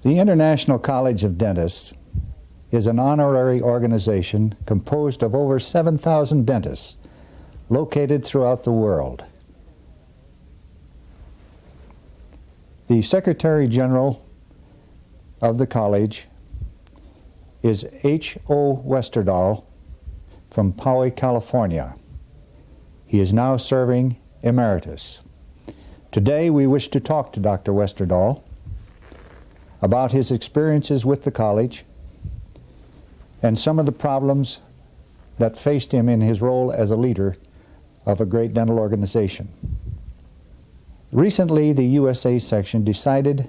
The International College of Dentists is an honorary organization composed of over 7,000 dentists located throughout the world. The Secretary General of the college is H.O. Westerdahl from Poway, California. He is now serving emeritus. Today we wish to talk to Dr. Westerdahl about his experiences with the college and some of the problems that faced him in his role as a leader of a great dental organization. Recently, the USA section decided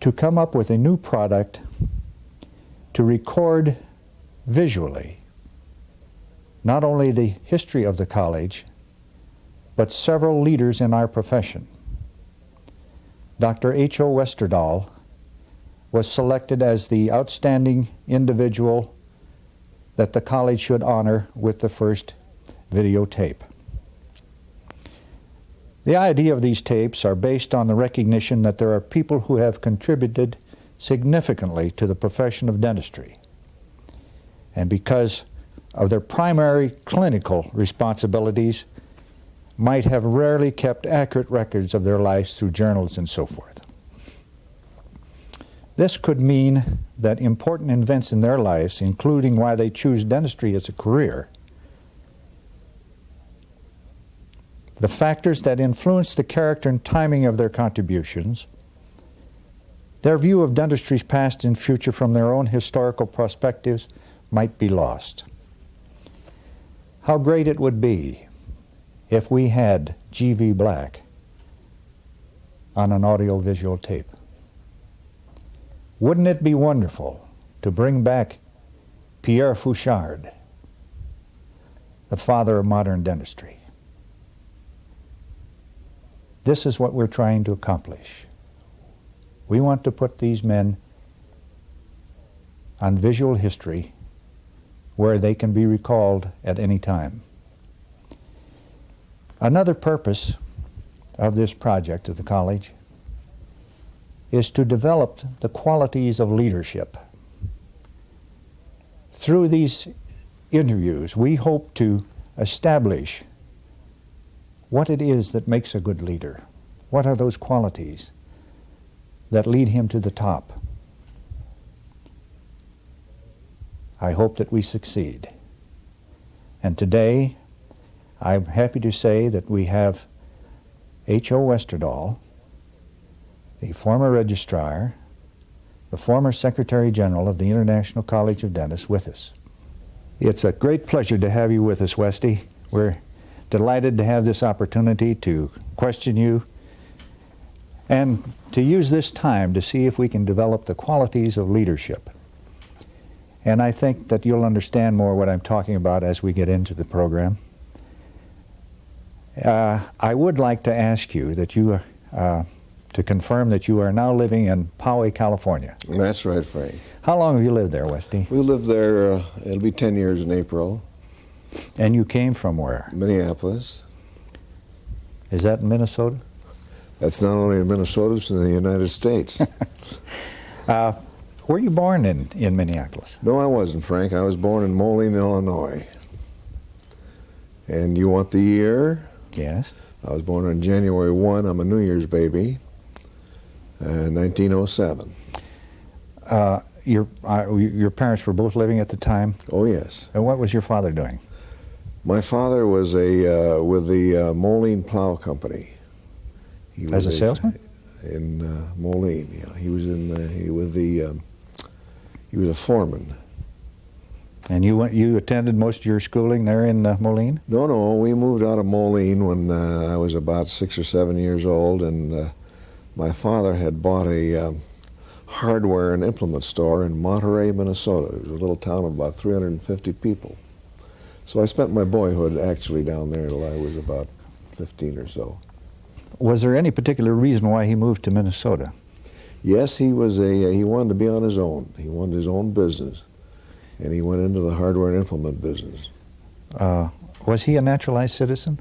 to come up with a new product to record visually not only the history of the college, but several leaders in our profession. Dr. H.O. Westerdahl was selected as the outstanding individual that the college should honor with the first videotape. The idea of these tapes are based on the recognition that there are people who have contributed significantly to the profession of dentistry, and because of their primary clinical responsibilities, might have rarely kept accurate records of their lives through journals and so forth. This could mean that important events in their lives, including why they choose dentistry as a career, the factors that influence the character and timing of their contributions, their view of dentistry's past and future from their own historical perspectives might be lost. How great it would be if we had G.V. Black on an audio-visual tape. Wouldn't it be wonderful to bring back Pierre Fouchard, the father of modern dentistry? This is what we're trying to accomplish. We want to put these men on visual history where they can be recalled at any time. Another purpose of this project of the college is to develop the qualities of leadership. Through these interviews, we hope to establish what it is that makes a good leader. What are those qualities that lead him to the top? I hope that we succeed. And today, I'm happy to say that we have H.O. Westerdahl, the former registrar, the former Secretary General of the International College of Dentists, with us. It's a great pleasure to have you with us, Westy. We're delighted to have this opportunity to question you and to use this time to see if we can develop the qualities of leadership. And I think that you'll understand more what I'm talking about as we get into the program. I would like to ask you that you to confirm that you are now living in Poway, California. That's right, Frank. How long have you lived there, Westy? We lived there, it'll be 10 years in April. And you came from where? Minneapolis. Is that in Minnesota? That's not only in Minnesota, it's in the United States. Were you born in Minneapolis? No, I wasn't, Frank. I was born in Moline, Illinois. And you want the year? Yes. I was born on January 1. I'm a New Year's baby, 1907. Your parents were both living at the time? Oh, yes. And what was your father doing? My father was with the Moline Plow Company. He was As a salesman? in Moline. Yeah, he was he was a foreman. And you attended most of your schooling there in Moline? No, we moved out of Moline when I was about 6 or 7 years old, and my father had bought a hardware and implement store in Monterey, Minnesota. It was a little town of about 350 people. So I spent my boyhood actually down there until I was about 15 or so. Was there any particular reason why he moved to Minnesota? Yes, he wanted to be on his own. He wanted his own business, and he went into the hardware and implement business. Was he a naturalized citizen,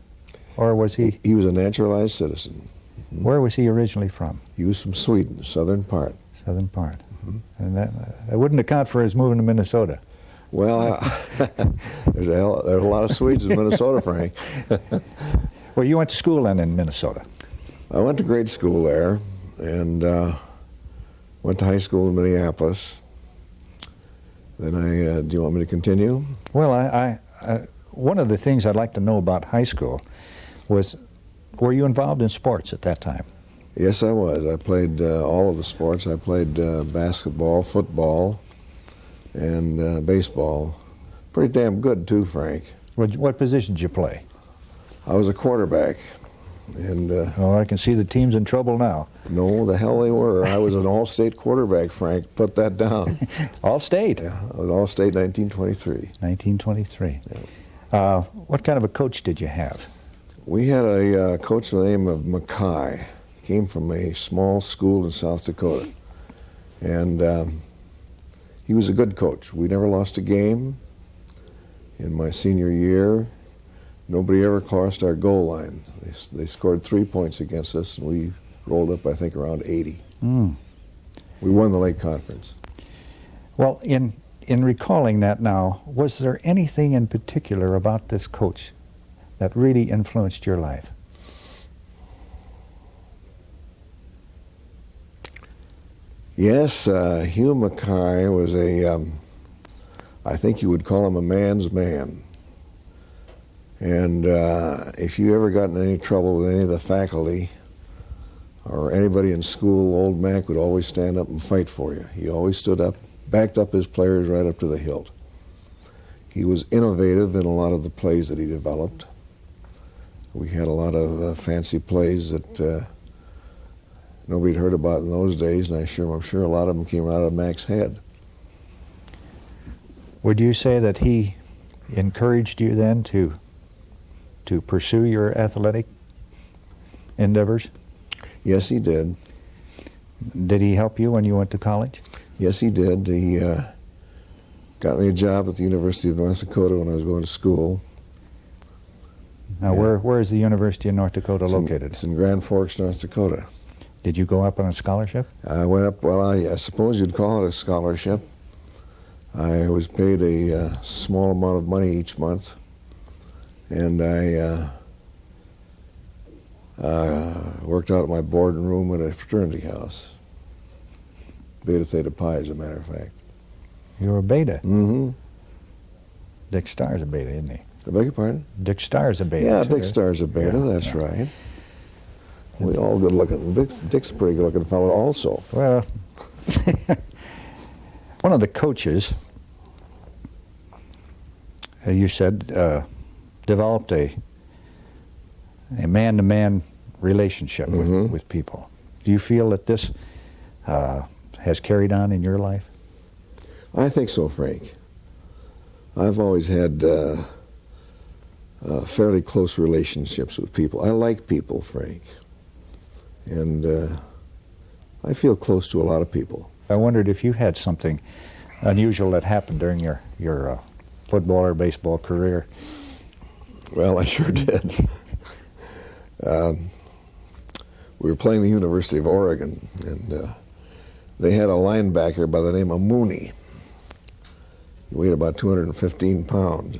or was he? He was a naturalized citizen. Mm-hmm. Where was he originally from? He was from Sweden, southern part. Southern part. Mm-hmm. And that wouldn't account for his moving to Minnesota. Well, there's a lot of Swedes in Minnesota, Frank. Well, you went to school then in Minnesota? I went to grade school there, and went to high school in Minneapolis. Then do you want me to continue? Well, I one of the things I'd like to know about high school was, were you involved in sports at that time? Yes, I was. I played all of the sports. I played basketball, football, and baseball. Pretty damn good, too, Frank. What position did you play? I was a quarterback. And oh, I can see the team's in trouble now. No, the hell they were. I was an all-state quarterback, Frank. Put that down. All-state? Yeah, I was all-state 1923. 1923. Yeah. What kind of a coach did you have? We had a coach by the name of Mackay. He came from a small school in South Dakota. And he was a good coach. We never lost a game. In my senior year, nobody ever crossed our goal line. They scored 3 points against us, and we rolled up, I think, around 80. Mm. We won the Lake Conference. Well, in recalling that now, was there anything in particular about this coach that really influenced your life? Yes, Hugh Mackay was I think you would call him a man's man. And if you ever got in any trouble with any of the faculty or anybody in school, old Mac would always stand up and fight for you. He always stood up, backed up his players right up to the hilt. He was innovative in a lot of the plays that he developed. We had a lot of fancy plays that nobody'd heard about in those days, and I'm sure a lot of them came out of Mac's head. Would you say that he encouraged you then to pursue your athletic endeavors? Yes, he did. Did he help you when you went to college? Yes, he did. He got me a job at the University of North Dakota when I was going to school. Now, where is the University of North Dakota located? It's in Grand Forks, North Dakota. Did you go up on a scholarship? I went up, well, I suppose you'd call it a scholarship. I was paid a small amount of money each month, and I worked out at my boarding room at a fraternity house. Beta Theta Pi, as a matter of fact. You were a beta? Mm-hmm. Dick Starr's a beta, isn't he? I beg your pardon? Dick Starr's a beta, Yeah, too. Dick Starr's a beta, that's right. We all good looking. Dick's a pretty good looking fellow also. Well, one of the coaches, you said, developed a man-to-man relationship with people. Do you feel that this has carried on in your life? I think so, Frank. I've always had fairly close relationships with people. I like people, Frank. And I feel close to a lot of people. I wondered if you had something unusual that happened during your football or baseball career. Well, I sure did. We were playing the University of Oregon, and they had a linebacker by the name of Mooney. He weighed about 215 pounds.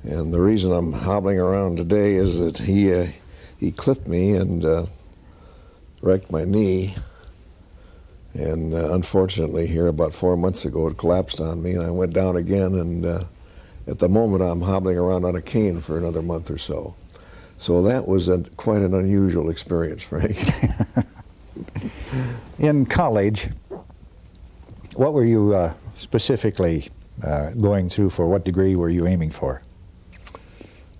And the reason I'm hobbling around today is that he clipped me and wrecked my knee. And unfortunately, here about 4 months ago, it collapsed on me, and I went down again. And at the moment, I'm hobbling around on a cane for another month or so. So that was quite an unusual experience, Frank. In college, what were you specifically going through for? What degree were you aiming for?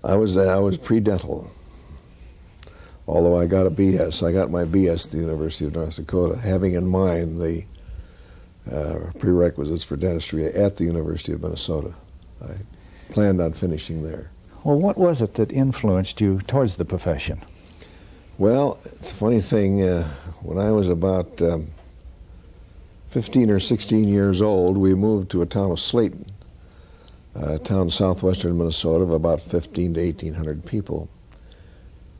I was pre-dental, although I got a BS. I got my BS at the University of North Dakota, having in mind the prerequisites for dentistry at the University of Minnesota. I planned on finishing there. Well, what was it that influenced you towards the profession? Well, it's a funny thing. When I was about 15 or 16 years old, we moved to a town of Slayton, a town in southwestern Minnesota of about 15 to 1,800 people.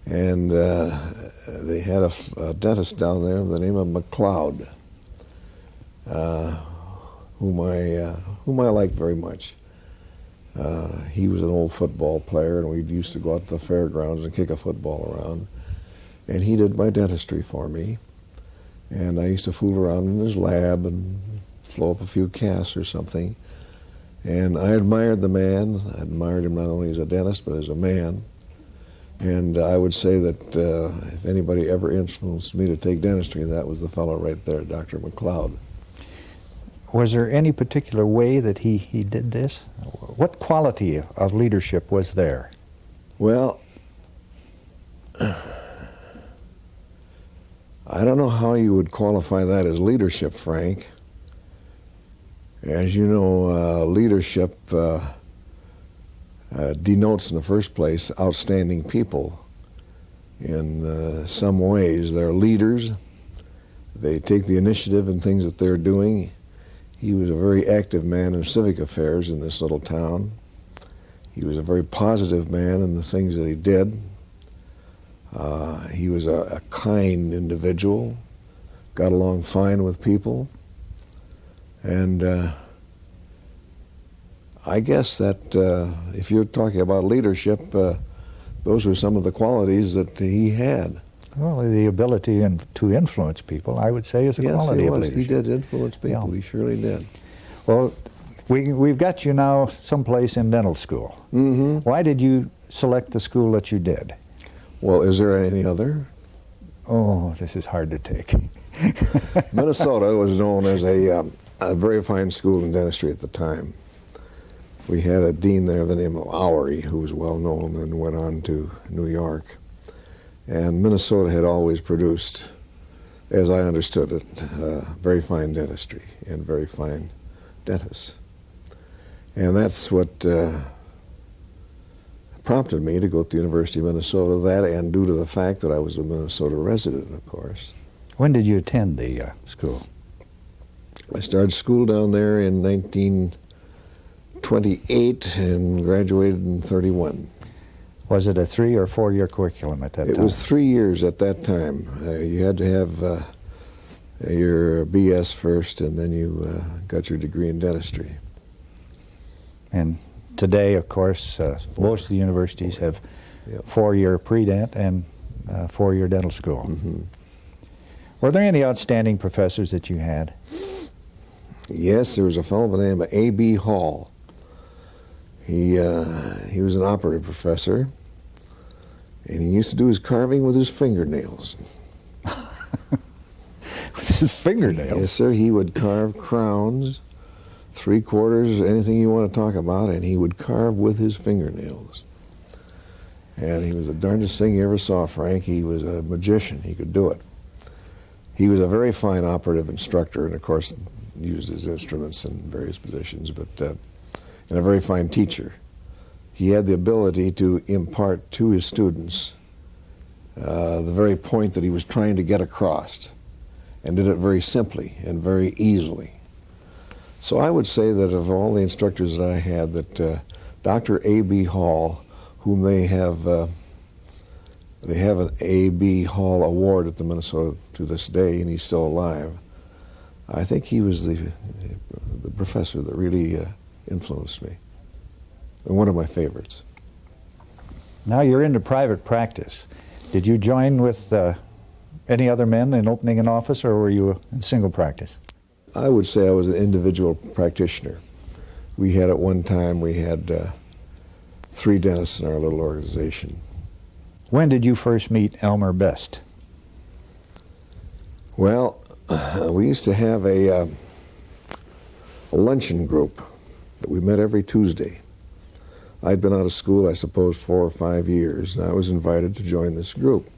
And they had a dentist down there by the name of McLeod, whom I liked very much. He was an old football player, and we used to go out to the fairgrounds and kick a football around. And he did my dentistry for me. And I used to fool around in his lab and flow up a few casts or something. And I admired the man. I admired him not only as a dentist, but as a man. And I would say that if anybody ever influenced me to take dentistry, that was the fellow right there, Dr. McLeod. Was there any particular way that he did this? What quality of leadership was there? Well, I don't know how you would qualify that as leadership, Frank. As you know, leadership denotes in the first place outstanding people. In some ways, they're leaders. They take the initiative in things that they're doing. He was a very active man in civic affairs in this little town. He was a very positive man in the things that he did. He was a kind individual, got along fine with people, and I guess that if you're talking about leadership, those were some of the qualities that he had. Well, the ability to influence people, I would say, is a quality of leadership. He did influence people. Yeah. He surely did. Well, we've got you now someplace in dental school. Mm-hmm. Why did you select the school that you did? Well, is there any other? Oh, this is hard to take. Minnesota was known as a very fine school in dentistry at the time. We had a dean there, the name of Oury, who was well known and went on to New York. And Minnesota had always produced, as I understood it, very fine dentistry and very fine dentists. And that's what prompted me to go to the University of Minnesota, that and due to the fact that I was a Minnesota resident, of course. When did you attend the school? I started school down there in 1928 and graduated in 31. Was it a 3 or 4 year curriculum at that time? It was 3 years at that time. You had to have your BS first, and then you got your degree in dentistry. And today, of course, most of the universities have 4-year pre-dent and 4-year dental school. Mm-hmm. Were there any outstanding professors that you had? Yes, there was a fellow by the name of A.B. Hall. He was an operative professor, and he used to do his carving with his fingernails. With his fingernails? Yes, sir. He would carve crowns, 3/4, anything you want to talk about, and he would carve with his fingernails. And he was the darndest thing you ever saw, Frank. He was a magician. He could do it. He was a very fine operative instructor, and of course used his instruments in various positions, but and a very fine teacher. He had the ability to impart to his students the very point that he was trying to get across, and did it very simply and very easily. So I would say that of all the instructors that I had, that Dr. A.B. Hall, whom they have an A.B. Hall Award at the Minnesota to this day, and he's still alive, I think he was the professor that really influenced me, and one of my favorites. Now you're into private practice. Did you join with any other men in opening an office, or were you in single practice? I would say I was an individual practitioner. We had at one time, we had 3 dentists in our little organization. When did you first meet Elmer Best? Well, we used to have a luncheon group that we met every Tuesday. I'd been out of school, I suppose, 4 or 5 years, and I was invited to join this group.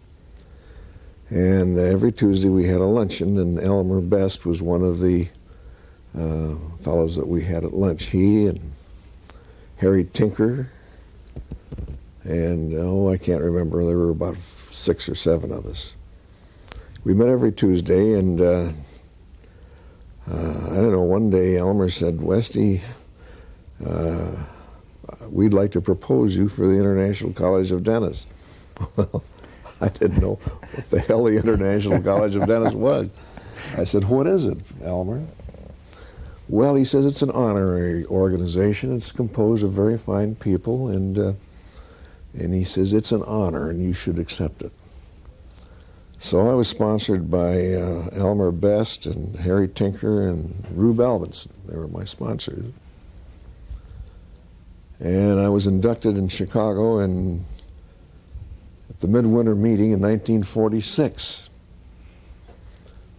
And every Tuesday we had a luncheon, and Elmer Best was one of the fellows that we had at lunch. He and Harry Tinker, and I can't remember, there were about 6 or 7 of us. We met every Tuesday, and I don't know, one day Elmer said, "Westy, we'd like to propose you for the International College of Dentists." Well, I didn't know what the hell the International College of Dentists was. I said, "What is it, Elmer?" Well, he says, "It's an honorary organization. It's composed of very fine people, and he says, it's an honor, and you should accept it." So I was sponsored by Elmer Best and Harry Tinker and Rube Albinson. They were my sponsors. And I was inducted in Chicago at the midwinter meeting in 1946.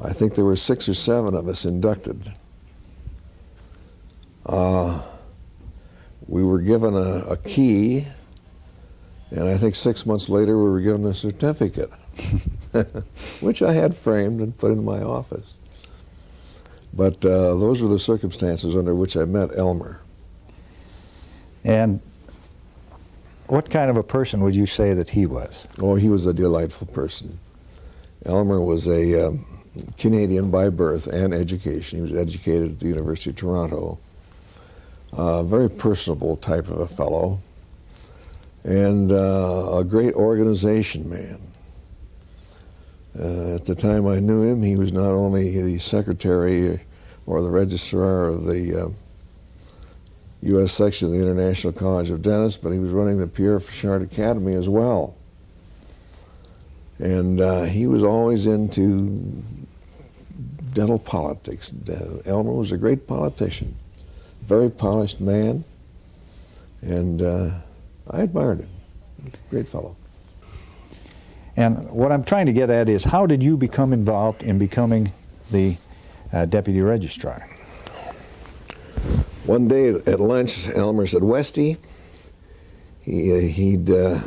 I think there were 6 or 7 of us inducted. We were given a key, and I think 6 months later we were given a certificate, which I had framed and put in my office. But those were the circumstances under which I met Elmer. And what kind of a person would you say that he was? Oh, he was a delightful person. Elmer was a Canadian by birth and education. He was educated at the University of Toronto. Very personable type of a fellow, and a great organization man. At the time I knew him, he was not only the secretary or the registrar of the U.S. section of the International College of Dentists, but he was running the Pierre Fauchard Academy as well. And he was always into dental politics. Elmer was a great politician, very polished man, and I admired him. Great fellow. And what I'm trying to get at is, how did you become involved in becoming the deputy registrar? One day at lunch, Elmer said, "Westy," I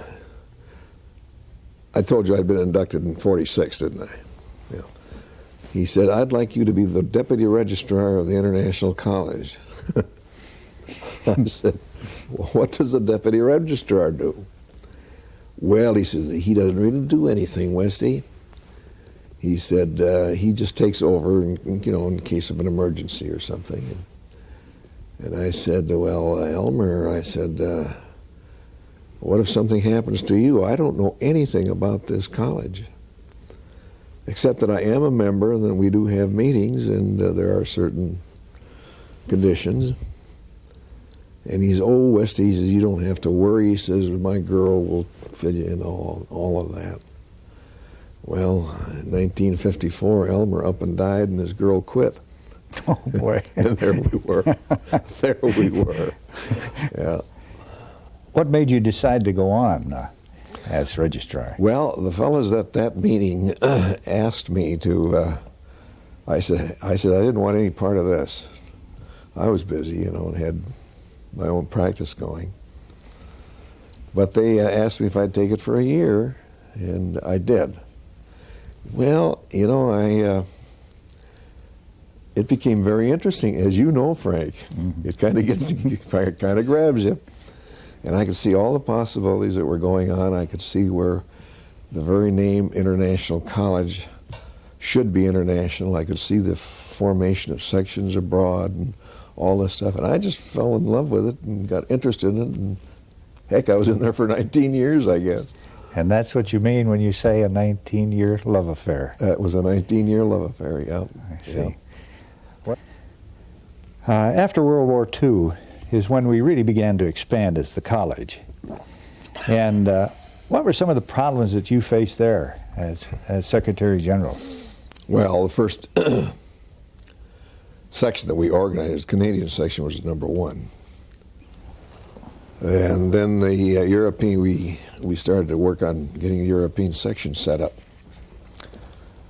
told you I'd been inducted in 46, didn't I? Yeah. He said, "I'd like you to be the deputy registrar of the International College." I said, "Well, what does a deputy registrar do?" "Well," he says, "he doesn't really do anything, Westy." He said, "He just takes over, in case of an emergency or something." And I said, "Well, Elmer," I said, "what if something happens to you? I don't know anything about this college, except that I am a member, and that we do have meetings, and there are certain conditions." And he's, "Oh, Westy," he says, "you don't have to worry." He says, "My girl will fit you in all of that." Well, in 1954, Elmer up and died, and his girl quit. Oh, boy. And there we were. There we were. Yeah. What made you decide to go on as registrar? Well, the fellows at that meeting asked me to, I said I didn't want any part of this. I was busy, and had my own practice going. But they asked me if I'd take it for a year, and I did. Well, it became very interesting, as you know, Frank. Mm-hmm. It kind of grabs you. And I could see all the possibilities that were going on. I could see where the very name International College should be international. I could see the formation of sections abroad and all this stuff. And I just fell in love with it and got interested in it. And heck, I was in there for 19 years, I guess. And that's what you mean when you say a 19-year love affair. That was a 19-year love affair, yeah. I see. Yeah. After World War II is when we really began to expand as the college. And what were some of the problems that you faced there as Secretary General? Well, the first section that we organized, Canadian section, was number 1. And then the European, we started to work on getting the European section set up.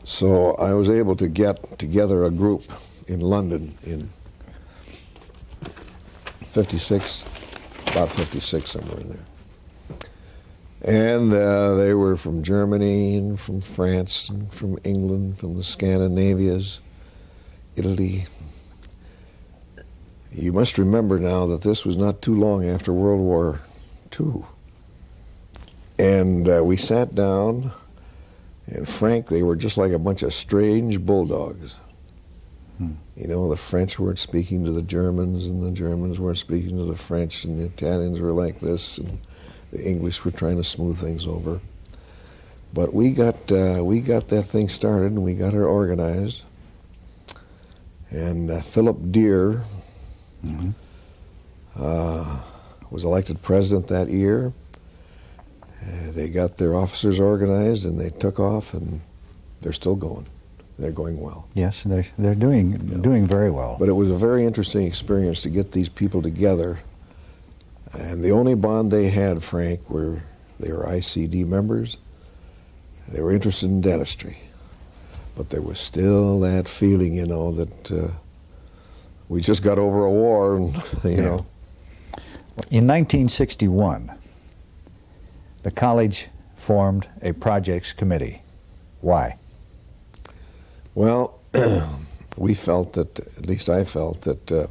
So I was able to get together a group in London in 56, about 56, somewhere in there. And they were from Germany and from France and from England, from the Scandinavias, Italy. You must remember now that this was not too long after World War II. And we sat down, and Frank, they were just like a bunch of strange bulldogs. You know, the French weren't speaking to the Germans, and the Germans weren't speaking to the French, and the Italians were like this, and the English were trying to smooth things over. But we got that thing started, and we got it organized. And Philip Deere was elected president that year. They got their officers organized, and they took off, and they're still going. They're going well. Yes, they're doing very well. But it was a very interesting experience to get these people together. And the only bond they had, Frank, were they were ICD members. They were interested in dentistry. But there was still that feeling, you know, that we just got over a war, and, you know. In 1961, the college formed a projects committee. Why? Well, we felt that, at least I felt, that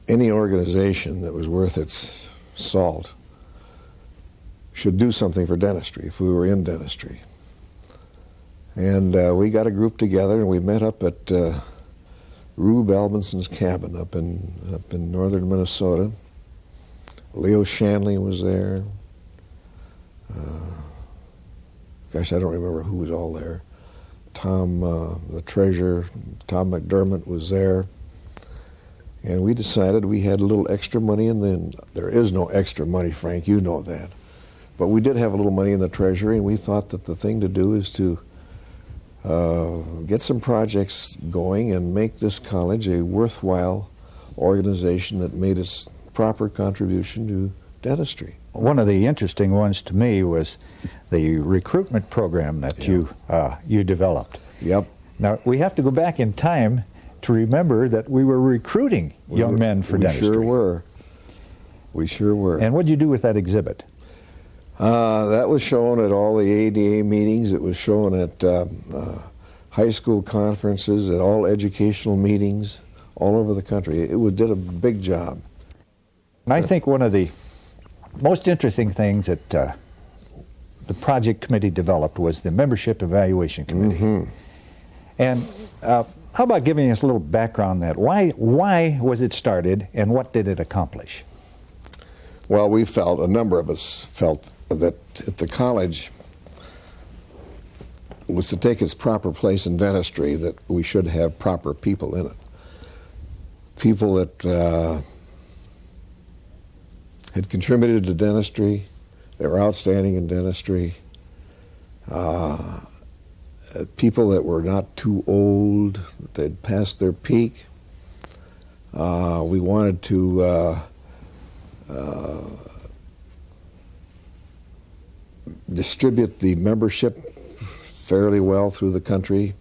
any organization that was worth its salt should do something for dentistry if we were in dentistry. And we got a group together, and we met up at Rube Albinson's cabin up in northern Minnesota. Leo Shanley was there. Gosh, I don't remember who was all there. Tom, the treasurer, Tom McDermott was there. And we decided we had a little extra money, and there is no extra money, Frank, you know that. But we did have a little money in the treasury, and we thought that the thing to do is to get some projects going and make this college a worthwhile organization that made its proper contribution to dentistry. One of the interesting ones to me was the recruitment program that you developed. Yep. Now, we have to go back in time to remember that we were recruiting young men for dentistry. We sure were. We sure were. And what did you do with that exhibit? That was shown at all the ADA meetings. It was shown at high school conferences, at all educational meetings all over the country. It did a big job. And I think one of the most interesting things that the project committee developed was the membership evaluation committee. Mm-hmm. And how about giving us a little background on that? Why was it started, and what did it accomplish? Well, a number of us felt that at the college was to take its proper place in dentistry, that we should have proper people in it. People that had contributed to dentistry, they were outstanding in dentistry, people that were not too old, that they'd passed their peak. We wanted to distribute the membership fairly well through the country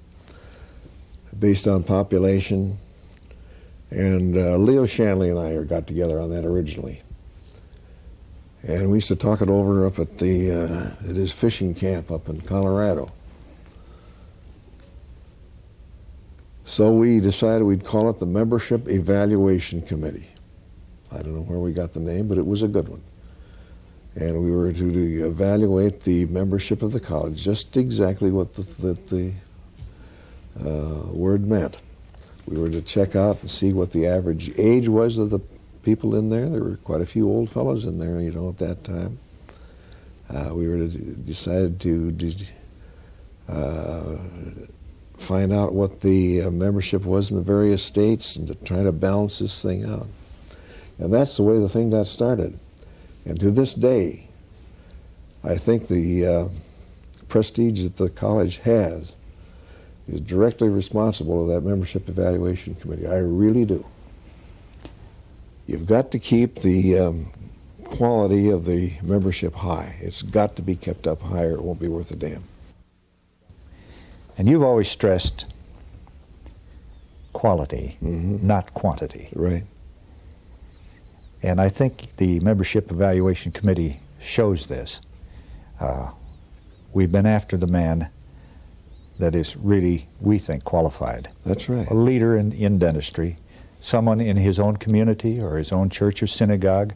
based on population. And Leo Shanley and I got together on that originally. And we used to talk it over up at his fishing camp up in Colorado. So we decided we'd call it the Membership Evaluation Committee. I don't know where we got the name, but it was a good one. And we were to evaluate the membership of the college, just exactly what the word meant. We were to check out and see what the average age was of the people in there. There were quite a few old fellows in there, you know, at that time. We were to decide to find out what the membership was in the various states and to try to balance this thing out. And that's the way the thing got started. And to this day, I think the prestige that the college has is directly responsible to that Membership Evaluation Committee. I really do. You've got to keep the quality of the membership high. It's got to be kept up higher. It won't be worth a damn. And you've always stressed quality, not quantity. Right. And I think the Membership Evaluation Committee shows this. We've been after the man that is really, we think, qualified. That's right. A leader in dentistry, someone in his own community or his own church or synagogue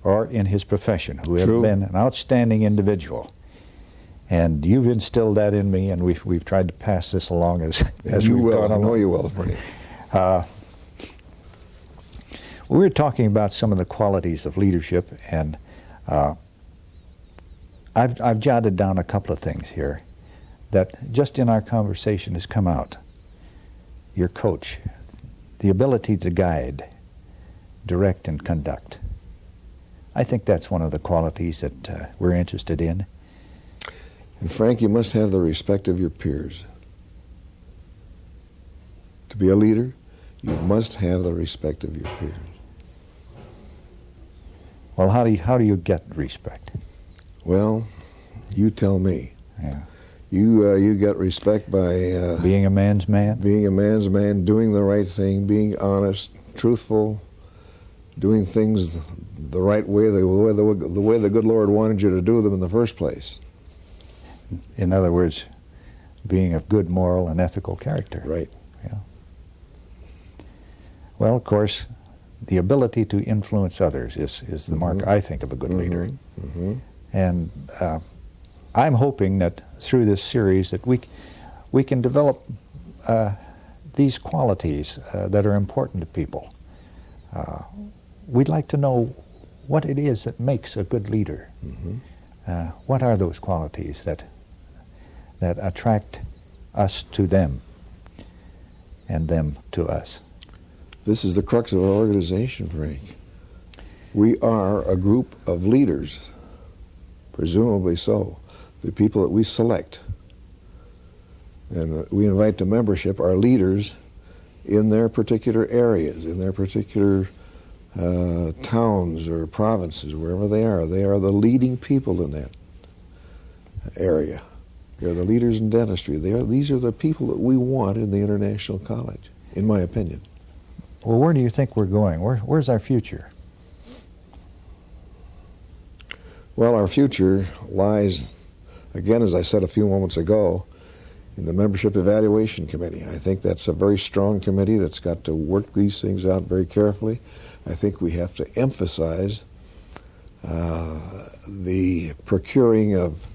or in his profession who has been an outstanding individual. And you've instilled that in me, and we've tried to pass this along as you we've will. gone I along. know you will, Frank. We were talking about some of the qualities of leadership, and I've jotted down a couple of things here that just in our conversation has come out. Your coach, the ability to guide, direct, and conduct. I think that's one of the qualities that we're interested in. And Frank, you must have the respect of your peers. To be a leader, you must have the respect of your peers. Well, how do you get respect? Well, you tell me. Yeah. You get respect by Being a man's man? being a man's man, doing the right thing, being honest, truthful, doing things the right way, the way the good Lord wanted you to do them in the first place. In other words, being of good moral and ethical character. Right. Yeah. Well, of course, the ability to influence others is the mark, I think, of a good leader. And I'm hoping that through this series that we can develop these qualities that are important to people. We'd like to know what it is that makes a good leader. What are those qualities that attract us to them and them to us? This is the crux of our organization, Frank. We are a group of leaders, presumably so. The people that we select and that we invite to membership are leaders in their particular areas, in their particular towns or provinces, wherever they are. They are the leading people in that area. They're the leaders in dentistry. These are the people that we want in the International College, in my opinion. Well, where do you think we're going? Where's our future? Well, our future lies, again, as I said a few moments ago, in the Membership Evaluation Committee. I think that's a very strong committee that's got to work these things out very carefully. I think we have to emphasize the procuring of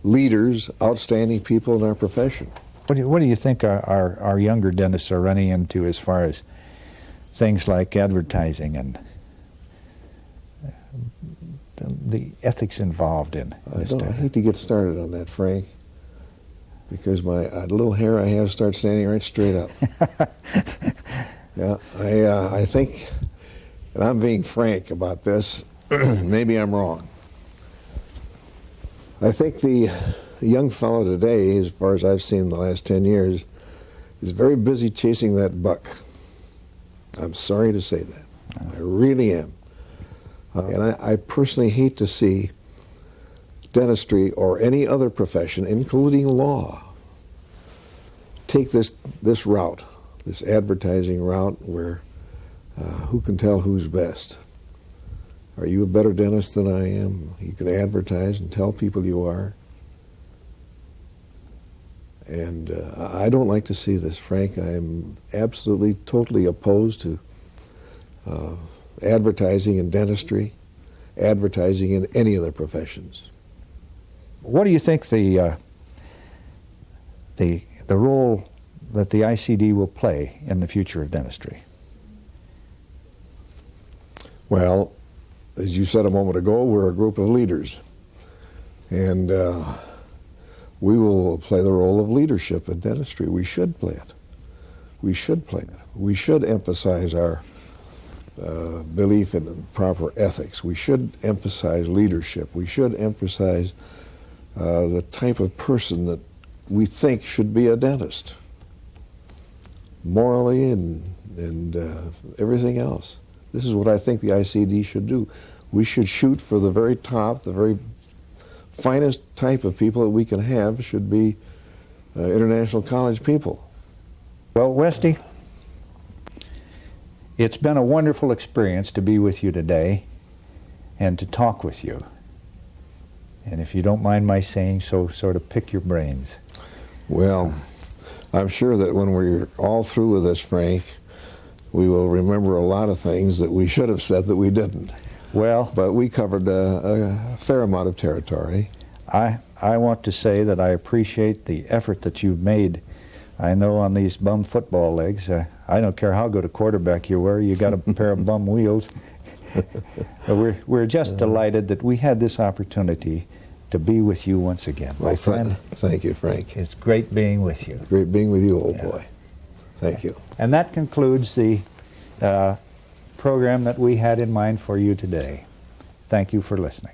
leaders, outstanding people in our profession. What do you think our younger dentists are running into as far as things like advertising and the ethics involved in this? I hate to get started on that, Frank, because my little hair I have starts standing right straight up. Yeah, I think, and I'm being frank about this, maybe I'm wrong. I think the young fellow today, as far as I've seen in the last 10 years, is very busy chasing that buck. I'm sorry to say that. I really am. And I personally hate to see dentistry or any other profession, including law, take this route, this advertising route where who can tell who's best? Are you a better dentist than I am? You can advertise and tell people you are. And I don't like to see this, Frank. I'm absolutely, totally opposed to advertising in dentistry, advertising in any of the professions. What do you think the role that the ICD will play in the future of dentistry? Well, as you said a moment ago, we're a group of leaders. And we will play the role of leadership in dentistry. We should play it. We should play it. We should emphasize our belief in proper ethics. We should emphasize leadership. We should emphasize the type of person that we think should be a dentist, morally and everything else. This is what I think the ICD should do. We should shoot for the very top, the very finest type of people that we can have should be international college people. Well, Westy, it's been a wonderful experience to be with you today and to talk with you. And if you don't mind my saying so, sort of pick your brains. Well, I'm sure that when we're all through with this, Frank, we will remember a lot of things that we should have said that we didn't. Well, but we covered a fair amount of territory. I want to say that I appreciate the effort that you've made. I know on these bum football legs, I don't care how good a quarterback you were, you got a pair of bum wheels. We're just delighted that we had this opportunity to be with you once again, my friend. Thank you, Frank. It's great being with you. Great being with you, old boy. Thank you. And that concludes the program that we had in mind for you today. Thank you for listening.